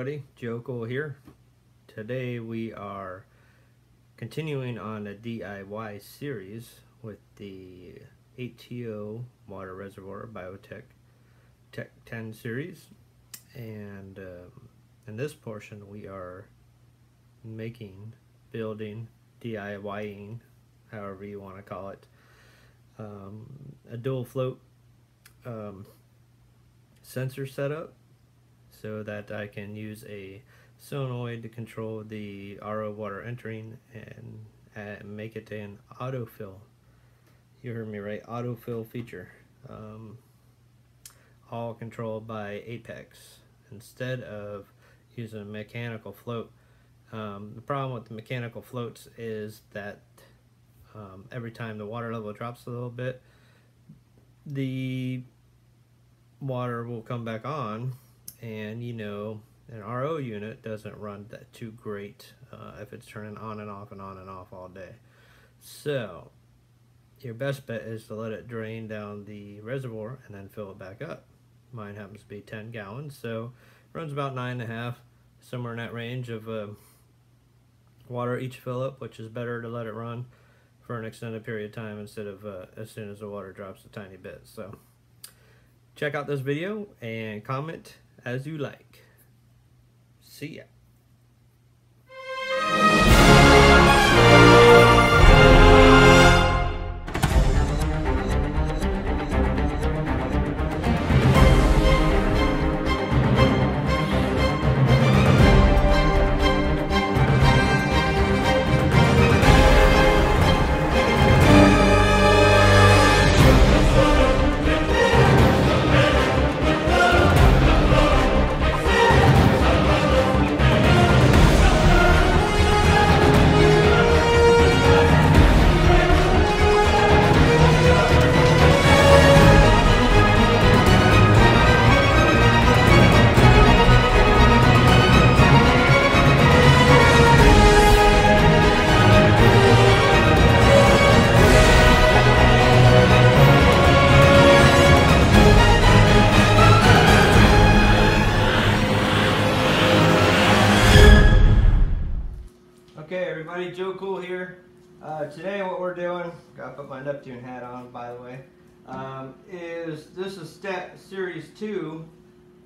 everybody, Joe Cole here. Today we are continuing on a DIY series with the ATO water reservoir Biotech Tech 10 series, and in this portion we are building, DIYing, however you want to call it, a dual float sensor setup, so that I can use a solenoid to control the RO water entering and make it an autofill. You heard me right, autofill feature. All controlled by Apex instead of using a mechanical float. The problem with the mechanical floats is that every time the water level drops a little bit, the water will come back on, and you know, an RO unit doesn't run that too great if it's turning on and off and on and off all day. So your best bet is to let it drain down the reservoir and then fill it back up. Mine happens to be 10 gallons, so it runs about 9.5, somewhere in that range of water each fill up, which is better to let it run for an extended period of time instead of as soon as the water drops a tiny bit. So check out this video and comment as you like. See ya. Okay everybody, Joe Cool here. Today what we're doing, gotta put my Neptune hat on by the way, this is series 2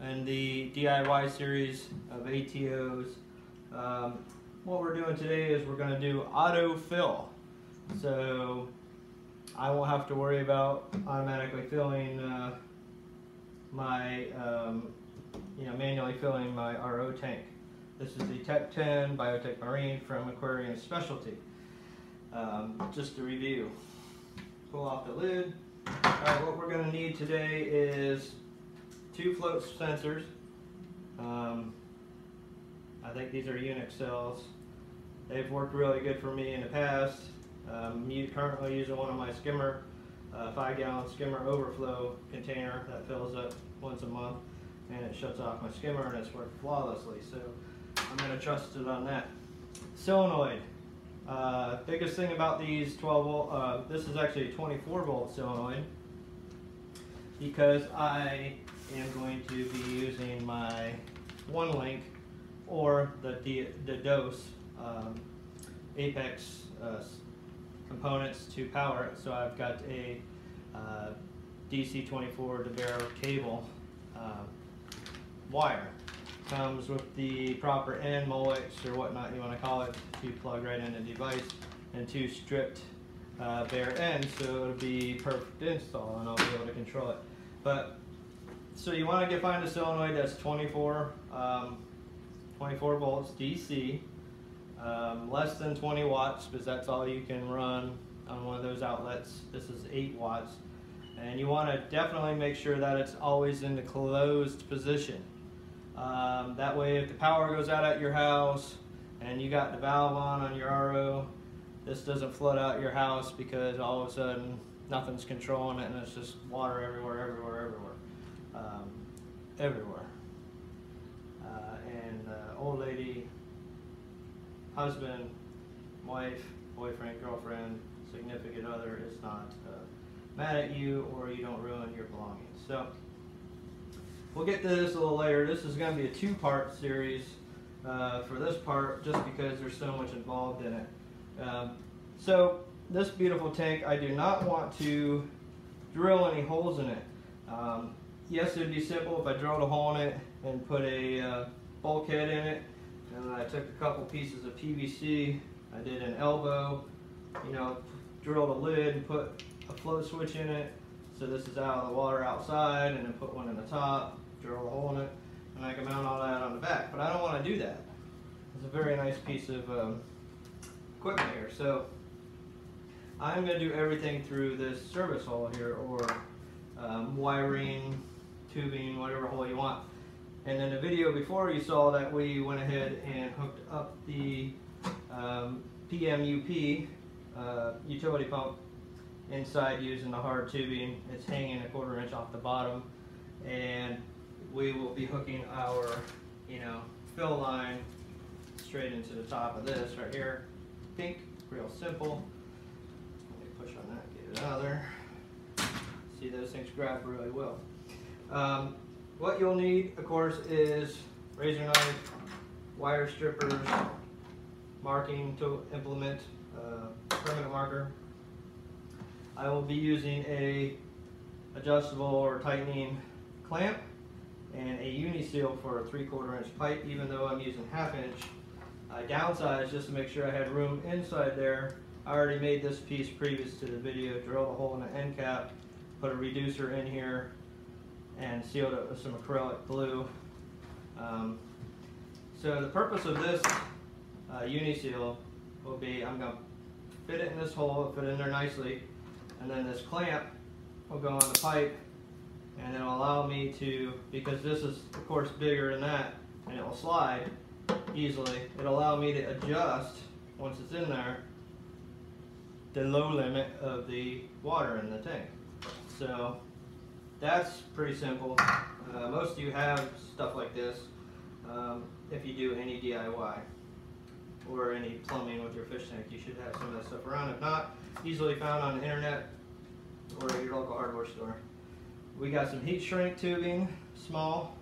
in the DIY series of ATOs. What we're doing today is we're going to do auto fill. So I won't have to worry about automatically filling manually filling my RO tank. This is the Tech 10 Biotech Marine from Aquarium Specialty. Just to review, pull off the lid. Alright, what we're going to need today is 2 float sensors. I think these are Unix cells. They've worked really good for me in the past. I'm currently using one of my skimmer, 5-gallon skimmer overflow container that fills up once a month, and it shuts off my skimmer, and it's worked flawlessly. So I'm going to trust it on that. Solenoid. Biggest thing about these 12 volt, this is actually a 24 volt solenoid, because I am going to be using my 1-link or the DOS Apex components to power it. So I've got a DC 24 to bear cable wire. Comes with the proper end MOLX or whatnot you want to call it to plug right in the device, and 2 stripped bare ends, so it'll be perfect install and I'll be able to control it. But so you want to find a solenoid that's 24 volts DC, less than 20 watts, because that's all you can run on one of those outlets. This is 8 watts, and you want to definitely make sure that it's always in the closed position. That way if the power goes out at your house and you got the valve on your RO, this doesn't flood out your house because all of a sudden nothing's controlling it and it's just water everywhere. And old lady, husband, wife, boyfriend, girlfriend, significant other is not mad at you, or you don't ruin your belongings. So we'll get to this a little later. This is going to be a two-part series for this part, just because there's so much involved in it. So this beautiful tank, I do not want to drill any holes in it. Yes, it would be simple if I drilled a hole in it and put a bulkhead in it, and I took a couple pieces of PVC, I did an elbow, you know, drilled a lid and put a flow switch in it, so this is out of the water outside, and then put one in the top, drill a hole in it, and I can mount all that on the back. But I don't want to do that. It's a very nice piece of equipment here. So I'm going to do everything through this service hole here, or wiring, tubing, whatever hole you want. And in the video before, you saw that we went ahead and hooked up the PMUP utility pump inside using the hard tubing. It's hanging a 1/4 inch off the bottom, and we will be hooking our, you know, fill line straight into the top of this right here. Pink, real simple. Let me push on that, get it out of there. See, those things grab really well. What you'll need, of course, is razor knife, wire strippers, marking to implement, permanent marker. I will be using a adjustable or tightening clamp and a uni-seal for a 3/4 inch pipe, even though I'm using 1/2 inch. I downsized just to make sure I had room inside there. I already made this piece previous to the video, drilled a hole in the end cap, put a reducer in here, and sealed it with some acrylic glue. So the purpose of this uni-seal will be, I'm going to fit it in this hole, fit it in there nicely, and then this clamp will go on the pipe, and it will allow me to, because this is of course bigger than that, and it will slide easily, it'll allow me to adjust, once it's in there, the low limit of the water in the tank. So that's pretty simple. Most of you have stuff like this if you do any DIY or any plumbing with your fish tank. You should have some of that stuff around. If not, easily found on the internet or at your local hardware store. We got some heat shrink tubing, small,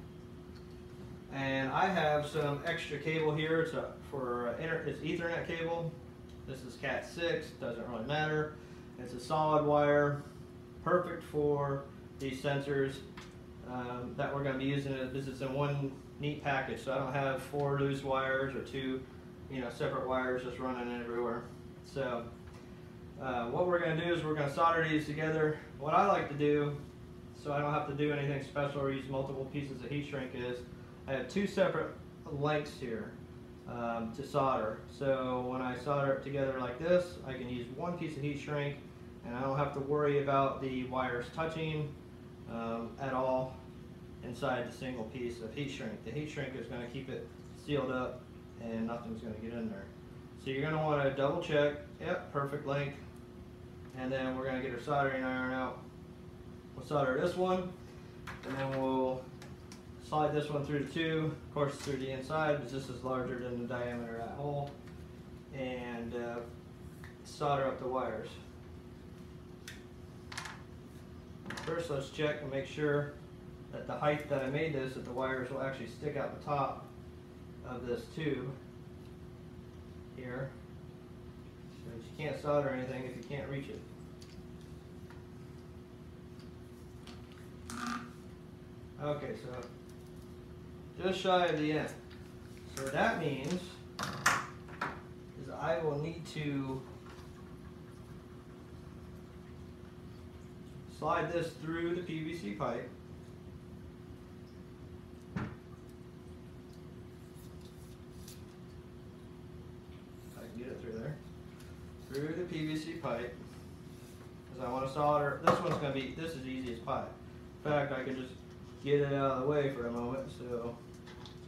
and I have some extra cable here. It's it's Ethernet cable. This is Cat 6, doesn't really matter. It's a solid wire, perfect for these sensors that we're going to be using. This is in one neat package, so I don't have 4 loose wires or 2, you know, separate wires just running everywhere. So what we're going to do is we're going to solder these together. What I like to do, so I don't have to do anything special or use multiple pieces of heat shrink, is I have 2 separate lengths here to solder. So when I solder it together like this, I can use 1 piece of heat shrink, and I don't have to worry about the wires touching at all inside the single piece of heat shrink. The heat shrink is going to keep it sealed up and nothing's going to get in there. So you're going to want to double check, yep, perfect length, and then we're going to get our soldering iron out. We'll solder this one, and then we'll slide this one through the tube, of course through the inside, because this is larger than the diameter of that hole, and solder up the wires. First, let's check and make sure that the height that I made this, that the wires will actually stick out the top of this tube here. So you can't solder anything if you can't reach it. Okay, so just shy of the end. So that means is I will need to slide this through the PVC pipe. I can get it through there. Through the PVC pipe. Because I want to solder. This one's going to be, this is easy as pie. In fact, I can just get it out of the way for a moment so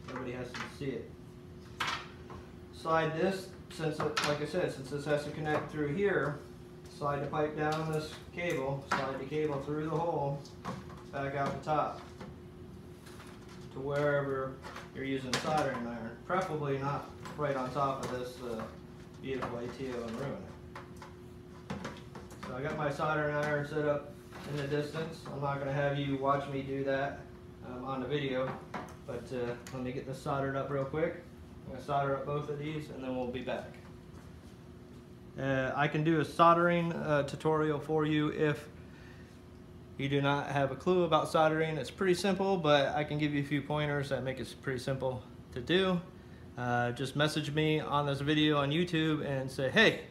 nobody has to see it. Slide this, since it, like I said, since this has to connect through here, slide the pipe down this cable, slide the cable through the hole, back out the top to wherever you're using soldering iron. Preferably not right on top of this beautiful ATO and ruin it. So I got my soldering iron set up in the distance. I'm not going to have you watch me do that. on the video. But let me get this soldered up real quick. I'm going to solder up both of these and then we'll be back. I can do a soldering tutorial for you if you do not have a clue about soldering. It's pretty simple, but I can give you a few pointers that make it pretty simple to do. Just message me on this video on YouTube and say, hey,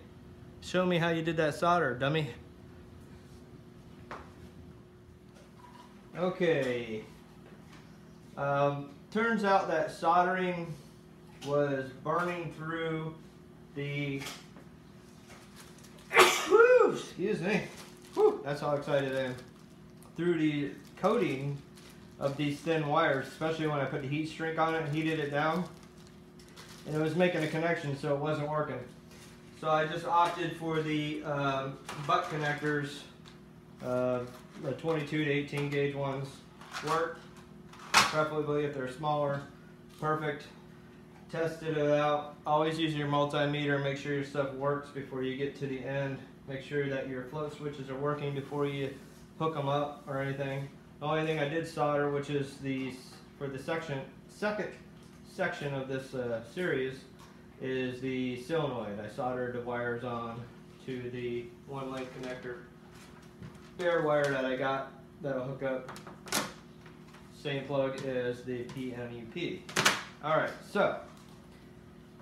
show me how you did that solder, dummy. Okay. Turns out that soldering was burning through the whoo, excuse me. Whew, that's how excited I am. Through the coating of these thin wires, especially when I put the heat shrink on it and heated it down. And it was making a connection, so it wasn't working. So I just opted for the butt connectors, the 22 to 18 gauge ones work. Preferably if they're smaller, perfect. Tested it out. Always use your multimeter, make sure your stuff works before you get to the end. Make sure that your float switches are working before you hook them up or anything. The only thing I did solder, which is for the second section of this series, is the solenoid. I soldered the wires on to the one length connector, bare wire that I got that'll hook up. Same plug as the PMUP. Alright, so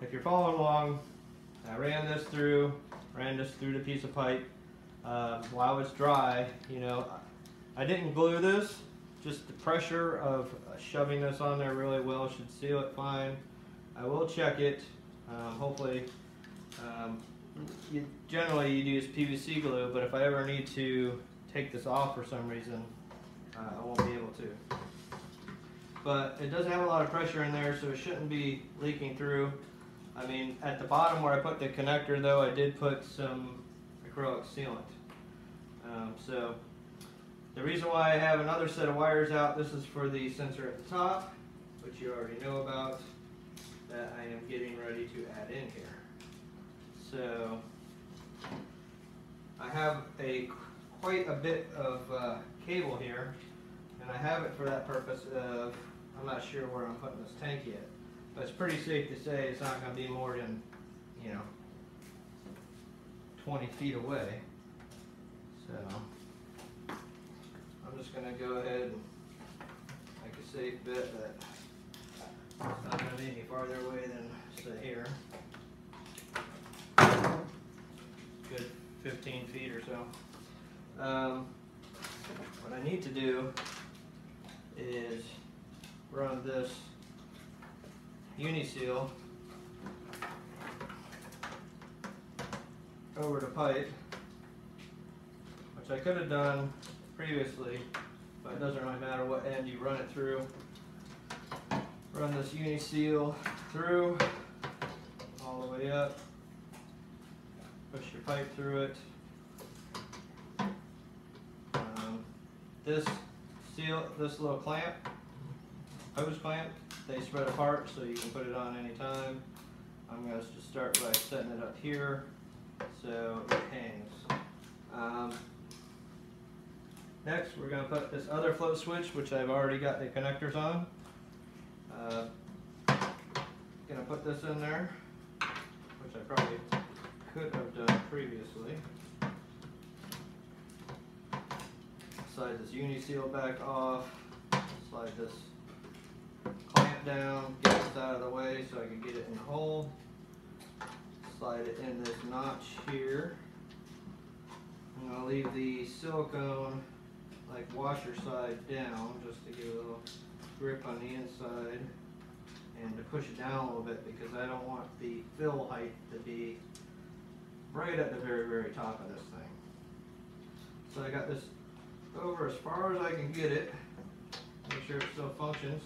if you're following along, I ran this through the piece of pipe while it's dry. You know, I didn't glue this, just the pressure of shoving this on there really well should seal it fine. I will check it. Hopefully, generally you'd use PVC glue, but if I ever need to take this off for some reason, I won't be able to. But it doesn't have a lot of pressure in there, so it shouldn't be leaking through. I mean, at the bottom where I put the connector though, I did put some acrylic sealant. So the reason why I have another set of wires out, this is for the sensor at the top, which you already know about, that I am getting ready to add in here. So I have quite a bit of cable here, and I have it for that purpose of, I'm not sure where I'm putting this tank yet, but it's pretty safe to say it's not going to be more than, 20 feet away. So I'm just going to go ahead and make a safe bet that it's not going to be any farther away than, say, here. Good 15 feet or so. What I need to do is run this Uniseal over the pipe, which I could have done previously, but it doesn't really matter what end you run it through. Run this Uniseal through all the way up, push your pipe through it. This little clamp, hose clamp, they spread apart so you can put it on anytime. I'm going to just start by setting it up here so it hangs. Next, we're going to put this other float switch, which I've already got the connectors on. Going to put this in there, which I probably could have done previously. Slide this Uniseal back off, slide this clamp down, get this out of the way so I can get it in the hole. Slide it in this notch here. I'm going to leave the silicone like washer side down just to get a little grip on the inside and to push it down a little bit because I don't want the fill height to be right at the very, very top of this thing. So I got this over as far as I can get it. Make sure it still functions.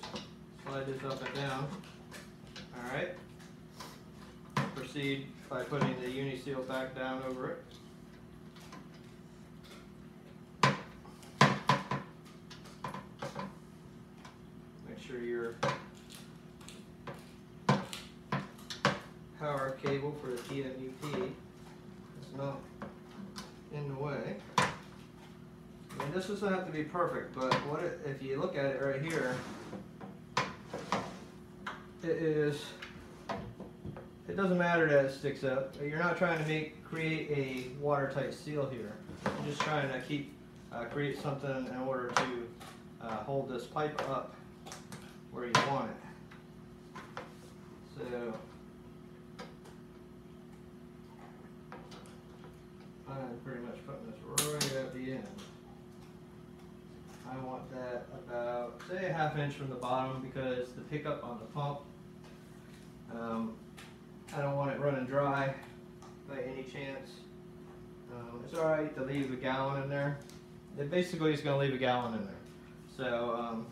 Slide this up and down. Alright. Proceed by putting the Uniseal back down over it. Make sure your power cable for the PMUP is not in the way. And this doesn't have to be perfect, but if you look at it right here, it doesn't matter that it sticks up. You're not trying to create a watertight seal here. You're just trying to create something in order to hold this pipe up where you want it. So I'm pretty much putting this right at the end. I want that about, say, a ½ inch from the bottom, because the pickup on the pump, I don't want it running dry by any chance. It's alright to leave a gallon in there. It basically is going to leave a gallon in there. So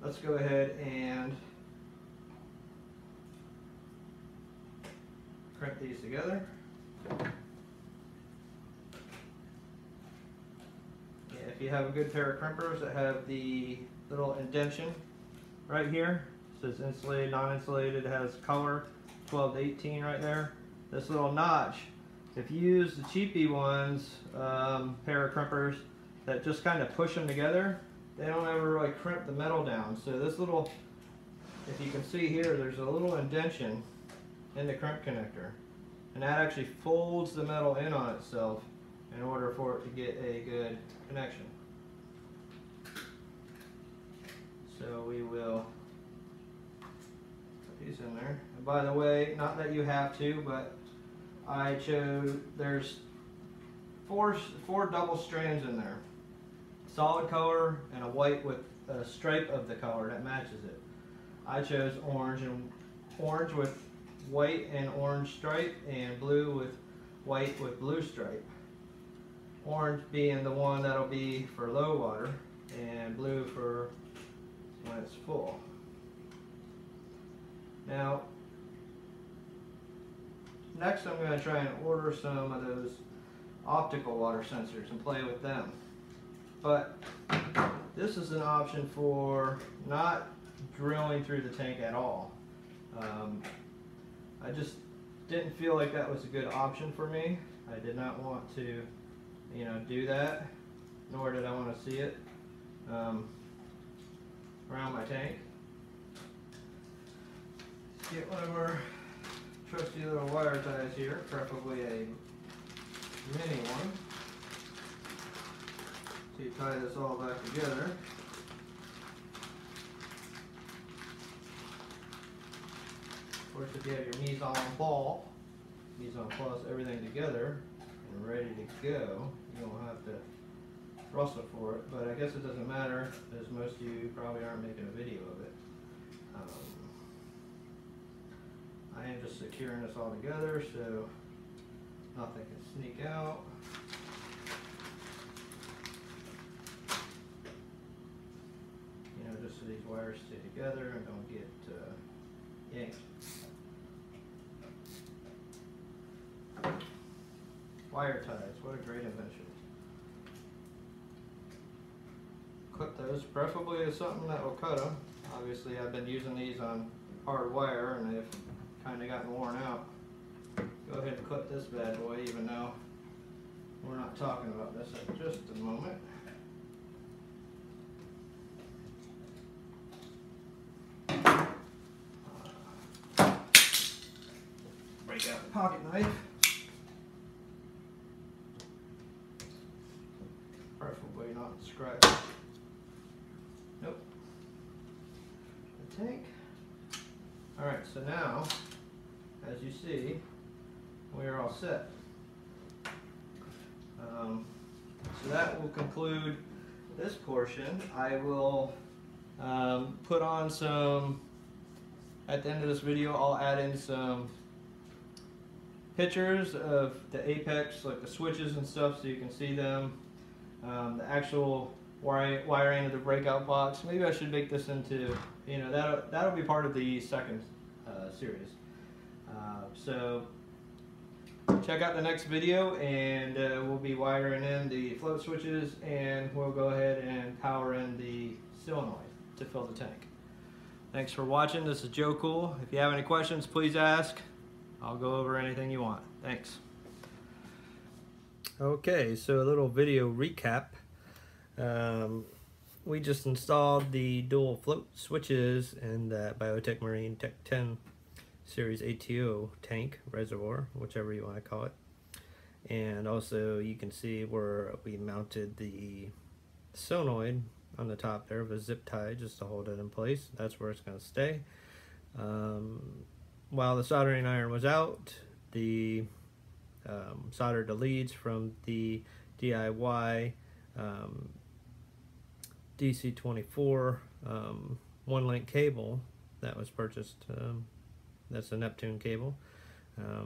let's go ahead and crimp these together. If you have a good pair of crimpers that have the little indentation right here, it says insulated, non-insulated, it has color 12 to 18 right there. This little notch, if you use the cheapy ones, pair of crimpers that just kind of push them together, they don't ever really crimp the metal down. So this little, if you can see here, there's a little indentation in the crimp connector, and that actually folds the metal in on itself in order for it to get a good connection. So we will put these in there. And by the way, not that you have to, but I chose, there's four double strands in there. Solid color and a white with a stripe of the color that matches it. I chose orange with white and orange stripe, and blue with white with blue stripe. Orange being the one that'll be for low water, and blue for when it's full. Now, next I'm going to try and order some of those optical water sensors and play with them. But this is an option for not drilling through the tank at all. I just didn't feel like that was a good option for me. I did not want to, do that, nor did I want to see it around my tank. Let's get one of our trusty little wire ties here, preferably a mini one, to tie this all back together. Of course, if you have your mise en place everything together and ready to go, you don't have to rustle for it. But I guess it doesn't matter, as most of you probably aren't making a video of it. I am just securing this all together so nothing can sneak out. Just so these wires stay together and don't get yanked. Wire ties, what a great invention. Cut those, preferably with something that will cut them. Obviously I've been using these on hard wire and they've kind of gotten worn out. Go ahead and cut this bad boy, even though we're not talking about this at just a moment. Break out the pocket knife. Preferably not scratch. Nope. The tank. Alright, so now, as you see, we are all set. So that will conclude this portion. I will put on some, at the end of this video, I'll add in some pictures of the apex, like the switches and stuff, so you can see them. The actual wiring of the breakout box. Maybe I should make this into, that'll be part of the second series. So check out the next video, and we'll be wiring in the float switches, and we'll go ahead and power in the solenoid to fill the tank. Thanks for watching. This is Joe Cool. If you have any questions, please ask. I'll go over anything you want. Thanks. Okay, so a little video recap. We just installed the dual float switches in that Biotech Marine Tech 10 Series ATO tank reservoir, whichever you want to call it. And also you can see where we mounted the solenoid on the top there with a zip tie just to hold it in place. That's where it's going to stay. While the soldering iron was out, the soldered the leads from the DIY DC24 one-link cable that was purchased. That's a Neptune cable.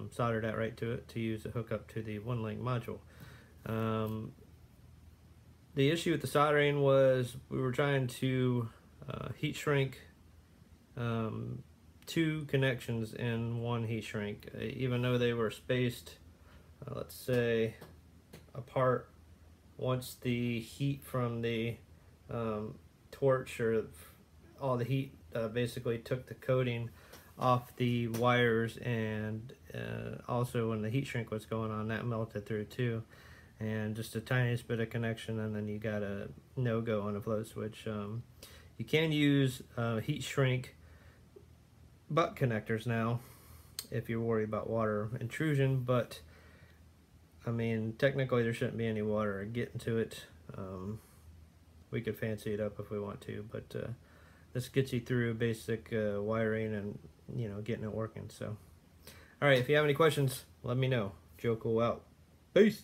Soldered that right to it to use a hookup to the one-link module. The issue with the soldering was we were trying to heat shrink two connections in one heat shrink, even though they were spaced, let's say, apart. Once the heat from the torch, or all the heat basically took the coating off the wires, and also when the heat shrink was going on, that melted through too. And just the tiniest bit of connection, and then you got a no-go on the float switch. You can use heat shrink butt connectors now if you're worried about water intrusion, but I mean, technically there shouldn't be any water getting to it. We could fancy it up if we want to, but this gets you through basic wiring and, you know, getting it working. So, all right, if you have any questions, let me know. Joe Cool out. Peace.